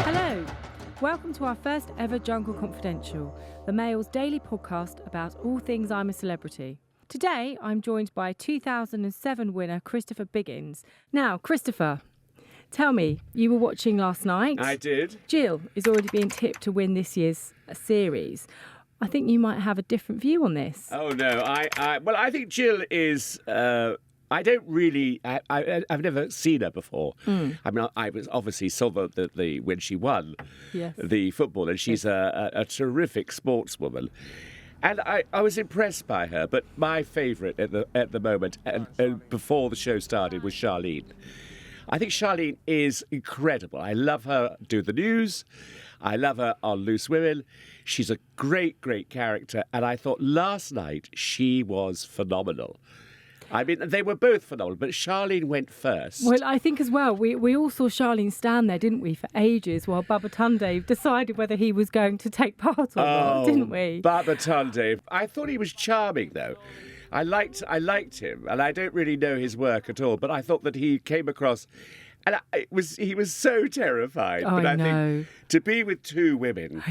Hello, welcome to our first ever Jungle Confidential, the Mail's daily podcast about all things I'm a Celebrity. Today, I'm joined by 2007 winner Christopher Biggins. Now, Christopher, tell me, you were watching last night. I did. Jill is already being tipped to win this year's series. I think you might have a different view on this. Oh, no. I think Jill is... I don't really... I've never seen her before. I mean, I was obviously saw the when she won the football, and she's a terrific sportswoman. And I was impressed by her, but my favourite at the moment, and before the show started, was Charlene. I think Charlene is incredible. I love her do the news. I love her on Loose Women. She's a great, great character. And I thought last night she was phenomenal. I mean, they were both phenomenal, but Charlene went first. Well, I think as well, we all saw Charlene stand there, didn't we, for ages while Babatunde decided whether he was going to take part or not, didn't we? Babatunde. I thought he was charming, though. I liked him, and I don't really know his work at all, but I thought that he came across... And he was so terrified. Oh, but I know. think to be with two women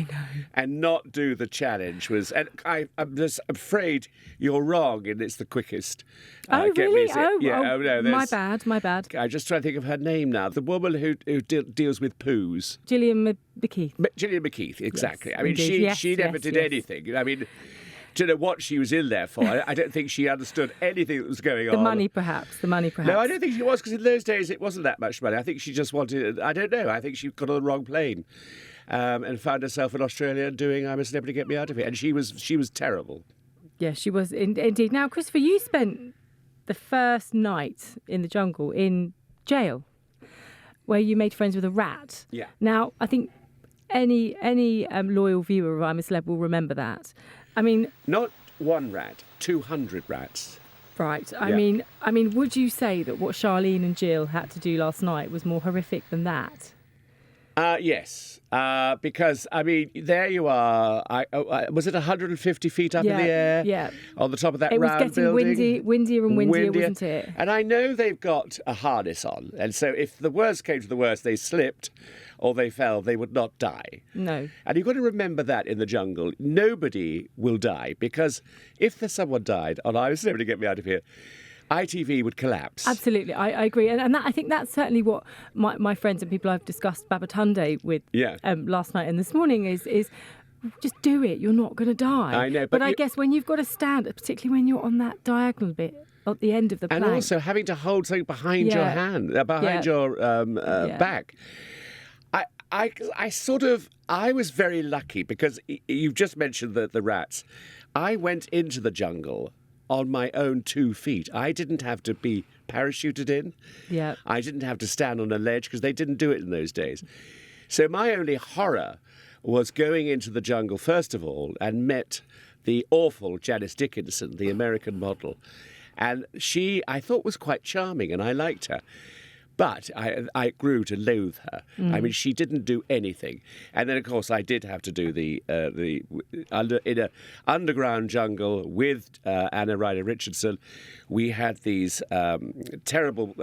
and not do the challenge was... And I'm just afraid you're wrong, and it's the quickest. Oh, really? No, my bad. I'm just trying to think of her name now. The woman who deals with poos. Gillian McKeith. Gillian McKeith, exactly. Yes, I mean, indeed. she never did anything. I mean... don't know what she was in there for. I don't think she understood anything that was going on. The money, perhaps. No, I don't think she was, because in those days it wasn't that much money. I think she just wanted... I don't know. I think she got on the wrong plane and found herself in Australia doing I'm a Celebrity, Get Me Out of Here. And she was terrible. Yeah, she was indeed. Now, Christopher, you spent the first night in the jungle in jail where you made friends with a rat. Yeah. Now, I think any loyal viewer of I'm a Celeb will remember that. I mean... Not one rat, 200 rats. Right. I mean, would you say that what Charlene and Jill had to do last night was more horrific than that? Yes. Because, I mean, there you are. Was it 150 feet up in the air? Yeah. On the top of that round building? It was getting windier and windier, wasn't it? And I know they've got a harness on. And so if the worst came to the worst, they slipped or they fell, they would not die. No. And you've got to remember that in the jungle. Nobody will die, because if there's someone died on I Was Never to Get Me Out of Here, ITV would collapse. Absolutely, I agree. And that, I think that's certainly what my friends and people I've discussed Babatunde with last night and this morning is just do it. You're not going to die. I know. But I guess when you've got to stand, particularly when you're on that diagonal bit at the end of the plank. And also having to hold something behind your hand, behind your back. I was very lucky, because you've just mentioned the rats. I went into the jungle on my own 2 feet. I didn't have to be parachuted in. Yeah. I didn't have to stand on a ledge, because they didn't do it in those days. So my only horror was going into the jungle, first of all, and met the awful Janice Dickinson, the American model. And she, I thought, was quite charming, and I liked her. But I grew to loathe her. I mean, she didn't do anything. And then, of course, I did have to do in an underground jungle with Anna Ryder Richardson. We had these terrible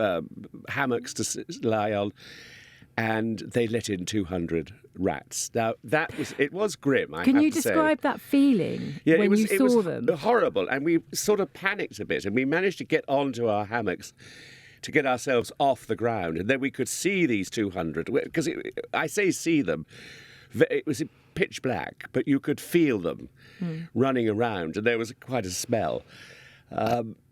hammocks to lie on, and they let in 200 rats. Now, it was grim, I have to say. Can you describe that feeling when you saw them? It was horrible, and we sort of panicked a bit, and we managed to get onto our hammocks to get ourselves off the ground, and then we could see these 200, because I say see them, it was pitch black, but you could feel them running around, and there was quite a smell.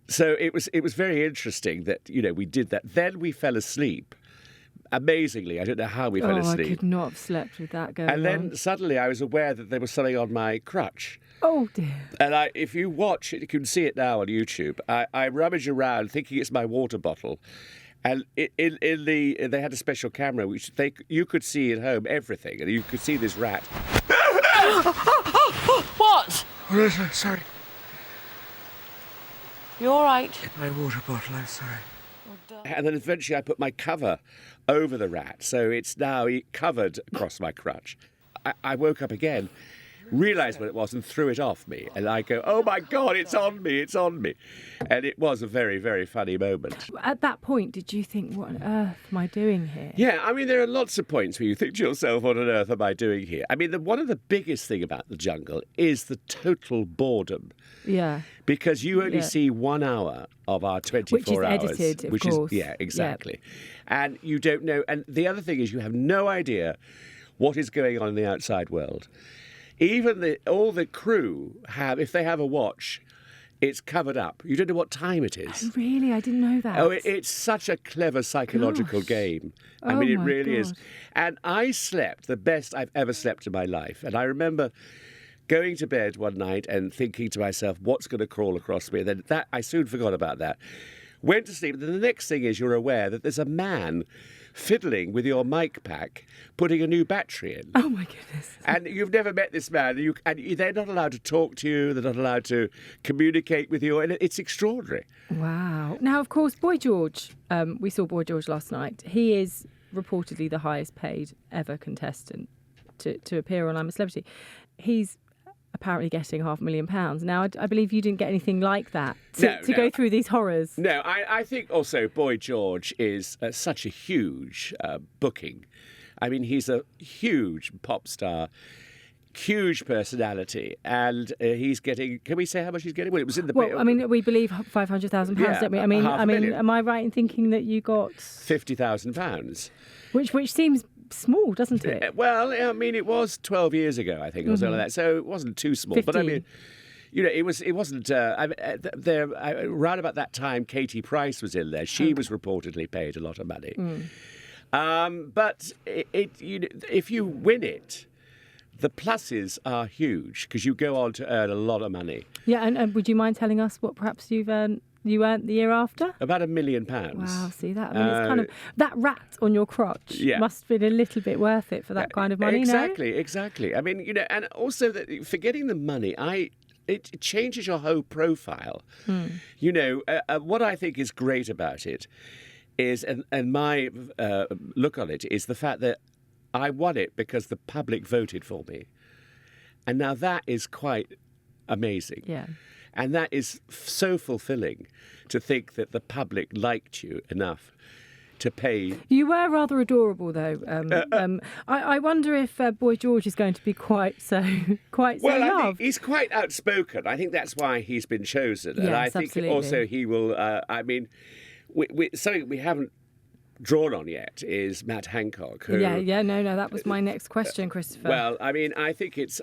So it was very interesting that, we did that. Then we fell asleep. Amazingly, I don't know how we fell asleep. I could not have slept with that going on. And then suddenly I was aware that there was something on my crutch. Oh, dear. And if you watch it, you can see it now on YouTube. I rummage around thinking it's my water bottle. And they had a special camera, which you could see at home everything. And you could see this rat. What? Oh, sorry. You all right? My water bottle, I'm sorry. And then eventually I put my cover over the rat, so it's now covered across my crutch. I woke up again, realised what it was and threw it off me. And I go, oh my God, it's on me, it's on me. And it was a very, very funny moment. At that point, did you think, what on earth am I doing here? Yeah, I mean, there are lots of points where you think to yourself, what on earth am I doing here? I mean, one of the biggest thing about the jungle is the total boredom. Yeah. Because you only see 1 hour of our 24 hours. Which is edited, of course. Yeah, exactly. Yep. And you don't know. And the other thing is you have no idea what is going on in the outside world. Even all the crew have, if they have a watch, it's covered up. You don't know what time it is. Oh, really? I didn't know that. Oh, it's such a clever psychological game. I mean, it really is. And I slept the best I've ever slept in my life. And I remember going to bed one night and thinking to myself, what's going to crawl across me? And then I soon forgot about that. Went to sleep. And then the next thing is you're aware that there's a man fiddling with your mic pack, putting a new battery in. Oh, my goodness. And you've never met this man. They're not allowed to talk to you. They're not allowed to communicate with you. And it's extraordinary. Wow. Now, of course, Boy George, we saw Boy George last night. He is reportedly the highest paid ever contestant to appear on I'm a Celebrity. He's apparently getting £500,000. Now, I believe you didn't get anything like that to go through these horrors. No, I think also Boy George is such a huge booking. I mean, he's a huge pop star, huge personality, and he's getting. Can we say how much he's getting? Well, it was in the. Well, I mean, we believe £500,000, don't we? I mean, am I right in thinking that you got £50,000? Which seems small, doesn't it? Well, I mean, it was 12 years ago, I think, or something like that. So it wasn't too small. 15. But I mean, you know, it wasn't. Around about that time, Katie Price was in there. She was reportedly paid a lot of money. But if you win it, the pluses are huge because you go on to earn a lot of money. Yeah, and would you mind telling us what perhaps you earned the year after? About £1 million. Wow, see that? I mean, it's kind of that rat on your crotch must have been a little bit worth it for that kind of money. Exactly. I mean, you know, and also for getting the money, it changes your whole profile. You know, what I think is great about it is, and my look on it is the fact that I won it because the public voted for me, and now that is quite amazing. Yeah. And that is so fulfilling to think that the public liked you enough to pay. You were rather adorable, though. I wonder if Boy George is going to be quite so loved. I think he's quite outspoken. I think that's why he's been chosen. Yes, and I think absolutely. also he will. I mean, something we haven't drawn on yet is Matt Hancock. Who, no, that was my next question, Christopher. Well, I mean, I think it's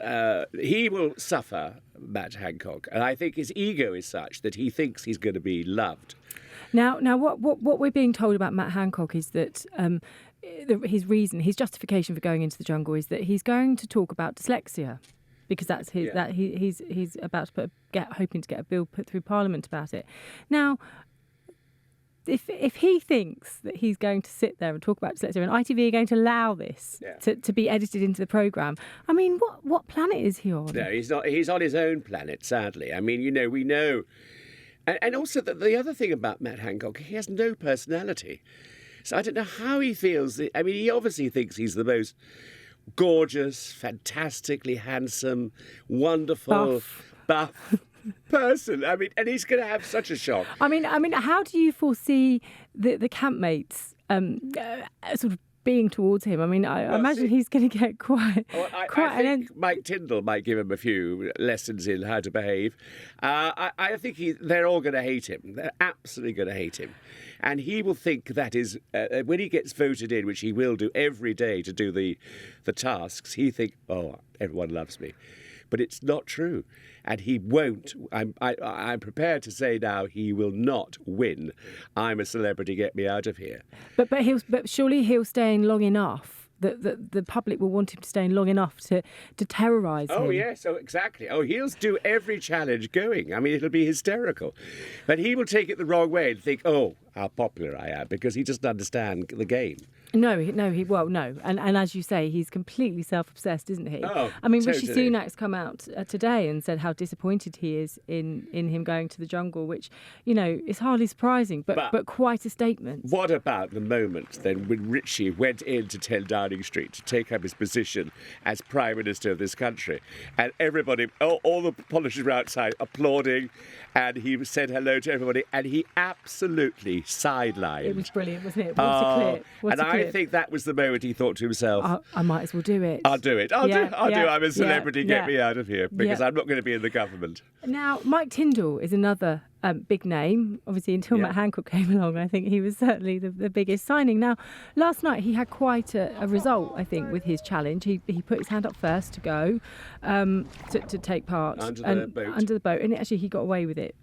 he will suffer, Matt Hancock, and I think his ego is such that he thinks he's going to be loved. Now, what we're being told about Matt Hancock is that his justification for going into the jungle is that he's going to talk about dyslexia, because that's he's about to hoping to get a bill put through Parliament about it. Now, if he thinks that he's going to sit there and talk about dyslexia, and ITV are going to allow this to be edited into the programme, I mean, what planet is he on? No, he's not. He's on his own planet, sadly. I mean, you know, we know. And also, the other thing about Matt Hancock, he has no personality. So I don't know how he feels. I mean, he obviously thinks he's the most gorgeous, fantastically handsome, wonderful, buff person. I mean, and he's going to have such a shock. I mean, how do you foresee the campmates sort of being towards him? I mean, I imagine he's going to get quite. I think Mike Tindall might give him a few lessons in how to behave. I think they're all going to hate him. They're absolutely going to hate him. And he will think that is, when he gets voted in, which he will do every day to do the tasks, he think, oh, everyone loves me. But it's not true. And he won't. I'm prepared to say now he will not win. I'm a Celebrity, get me out of here. But surely he'll stay in long enough that the public will want him to stay in long enough to terrorise him. Oh, yes, exactly. Oh, he'll do every challenge going. I mean, it'll be hysterical. But he will take it the wrong way and think, oh, how popular I am because he doesn't understand the game. No. And as you say, he's completely self-obsessed, isn't he? Oh, I mean, totally. Rishi Sunak's come out today and said how disappointed he is in him going to the jungle, which, is hardly surprising, but quite a statement. What about the moment then when Richie went into 10 Downing Street to take up his position as Prime Minister of this country, and everybody, all the politicians were outside applauding, and he said hello to everybody, and he absolutely sidelined. It was brilliant, wasn't it? What a clip. I think that was the moment he thought to himself, I might as well do it. I'll do it. I'll do. I'm a celebrity. Yeah, Get me out of here because I'm not going to be in the government. Now, Mike Tindall is another big name. Obviously, until Matt Hancock came along, I think he was certainly the biggest signing. Now, last night he had quite a result, I think, with his challenge. He put his hand up first to go to take part under the boat, and actually he got away with it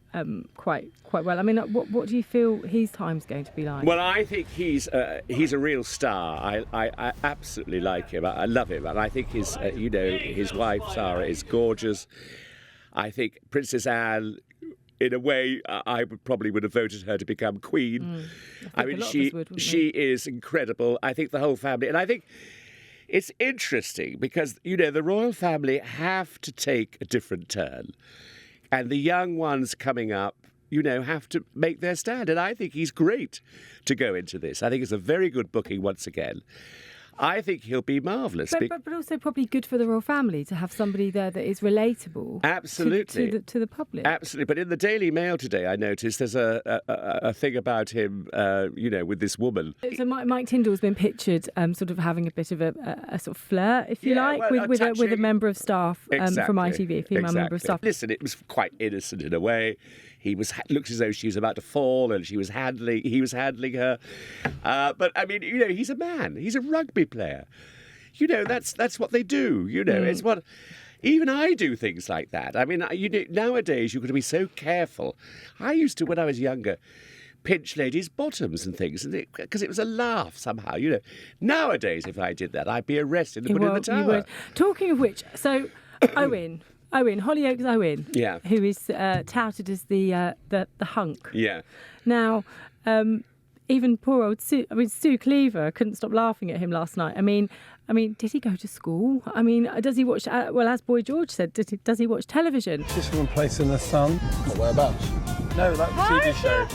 quite well. I mean, what do you feel his time's going to be like? Well, I think he's a real star. I absolutely like him. I love him, and I think his wife Sarah is gorgeous. I think Princess Anne, in a way, I would have voted her to become queen. I mean, she is incredible. I think the whole family, and I think it's interesting because the royal family have to take a different turn, and the young ones coming up, have to make their stand. And I think he's great to go into this. I think it's a very good booking once again. I think he'll be marvellous. But also probably good for the royal family to have somebody there that is relatable. Absolutely. To the public. Absolutely. But in the Daily Mail today, I noticed there's a thing about him, with this woman. So Mike Tindall's been pictured sort of having a bit of a sort of flirt, if you like, with a member of staff from ITV, a female member of staff. Listen, it was quite innocent in a way. He looked as though she was about to fall, and he was handling her. But I mean, he's a man. He's a rugby player. That's what they do. It's what. Even I do things like that. I mean, nowadays you've got to be so careful. I used to, when I was younger, pinch ladies' bottoms and things, because it was a laugh somehow. Nowadays, if I did that, I'd be arrested and put in the tower. You would. Talking of which, so Owen, Hollyoaks Owen, who is touted as the hunk. Yeah. Now, even poor old Sue Cleaver couldn't stop laughing at him last night. I mean, did he go to school? I mean, does he watch? As Boy George said, does he watch television? Just One Place in the Sun. Whereabouts? No, that TV show.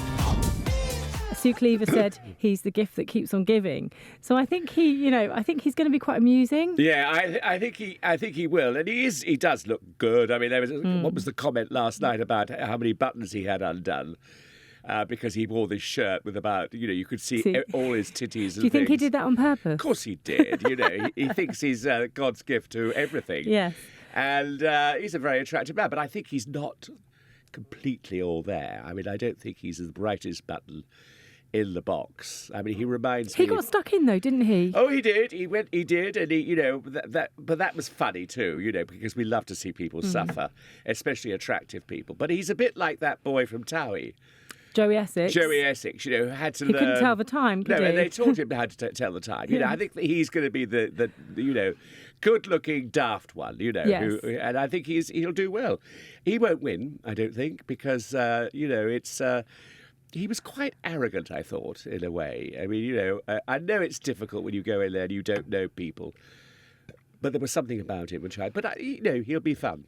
Sue Cleaver said he's the gift that keeps on giving. So I think he's going to be quite amusing. Yeah, I think he will, and he does look good. I mean, what was the comment last night about how many buttons he had undone? Because he wore this shirt with about, you could see all his titties. Do you think he did that on purpose? Of course he did. He thinks he's God's gift to everything. Yes. And he's a very attractive man, but I think he's not completely all there. I mean, I don't think he's the brightest button in the box. I mean, he reminds me. He got stuck in though, didn't he? Oh, he did. He did, and but that was funny too, because we love to see people suffer, especially attractive people. But he's a bit like that boy from Towie. Joey Essex, who had to learn. He couldn't tell the time, could he? No, they taught him how to tell the time. I think that he's going to be the good-looking daft one. Yes. And I think he'll do well. He won't win, I don't think, because it's. He was quite arrogant, I thought, in a way. I mean, I know it's difficult when you go in there and you don't know people, but there was something about him But he'll be fun.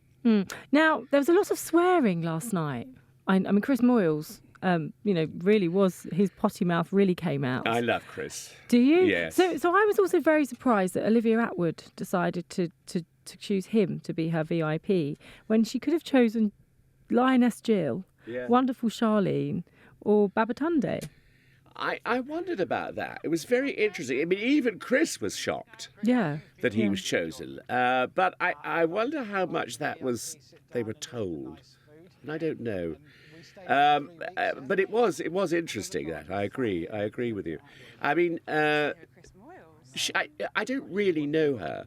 Now, there was a lot of swearing last night. I mean, Chris Moyles. Really was, his potty mouth really came out. I love Chris. Do you? Yes. So I was also very surprised that Olivia Attwood decided to choose him to be her VIP when she could have chosen Lioness Jill, Wonderful Charlene, or Babatunde. I wondered about that. It was very interesting. I mean, even Chris was shocked that he was chosen. But I wonder how much they were told. And I don't know. But it was interesting. That I agree with you. I mean, I don't really know her.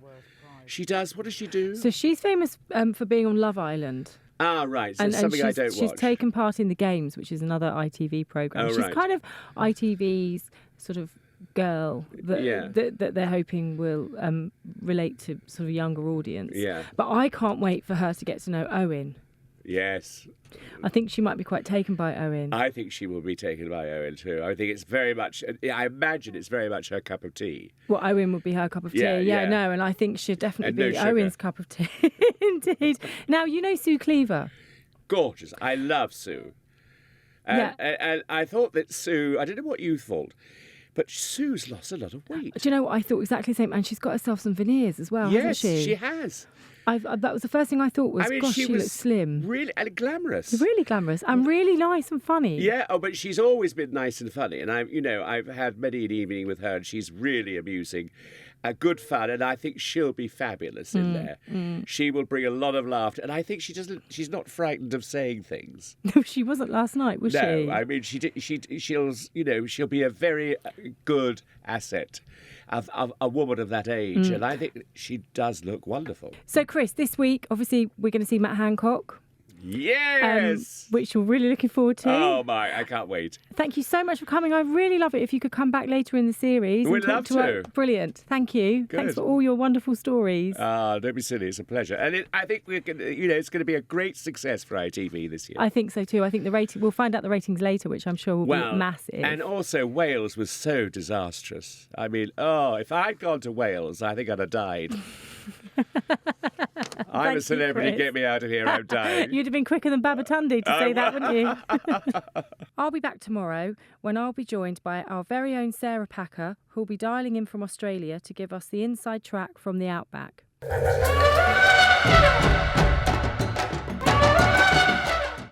She does. What does she do? So she's famous for being on Love Island. Ah, right. So something I don't watch. She's taken part in The Games, which is another ITV programme. She's kind of ITV's sort of girl that they're hoping will relate to sort of younger audience. Yeah. But I can't wait for her to get to know Owen. Yes. I think she might be quite taken by Owen. I think she will be taken by Owen too. I think it's very much, I imagine it's very much her cup of tea. Well, Owen would be her cup of tea. Yeah. No, and I think she'd definitely And be no sugar. Owen's cup of tea. Indeed. Now, you know Sue Cleaver. Gorgeous. I love Sue. And I thought that Sue, I don't know what you thought, but Sue's lost a lot of weight. Do you know what? I thought exactly the same. And she's got herself some veneers as well, hasn't she? Yes, she has. That was the first thing I thought was, gosh, she looks slim. Really and glamorous. Really glamorous and really nice and funny. Yeah, but she's always been nice and funny. And I've had many an evening with her and she's really amusing. Good fun, and I think she'll be fabulous in there. She will bring a lot of laughter, and I think she's not frightened of saying things. No, she wasn't last night, was she? No, I mean she'll be a very good asset of a woman of that age, and I think she does look wonderful. So, Chris, this week, obviously, we're going to see Matt Hancock. Yes! Which you're really looking forward to. Oh, my, I can't wait. Thank you so much for coming. I really love it if you could come back later in the series. We'd love to. Brilliant. Thank you. Good. Thanks for all your wonderful stories. Don't be silly. It's a pleasure. And I think it's going to be a great success for ITV this year. I think so too. I think the rating, we'll find out the ratings later, which I'm sure will be massive. And also Wales was so disastrous. I mean, if I'd gone to Wales, I think I'd have died. I'm a celebrity, Chris. get me out of here, I'm dying. You'd have been quicker than Babatunde to say that, wouldn't you? I'll be back tomorrow when I'll be joined by our very own Sarah Packer, who'll be dialing in from Australia to give us the inside track from the Outback.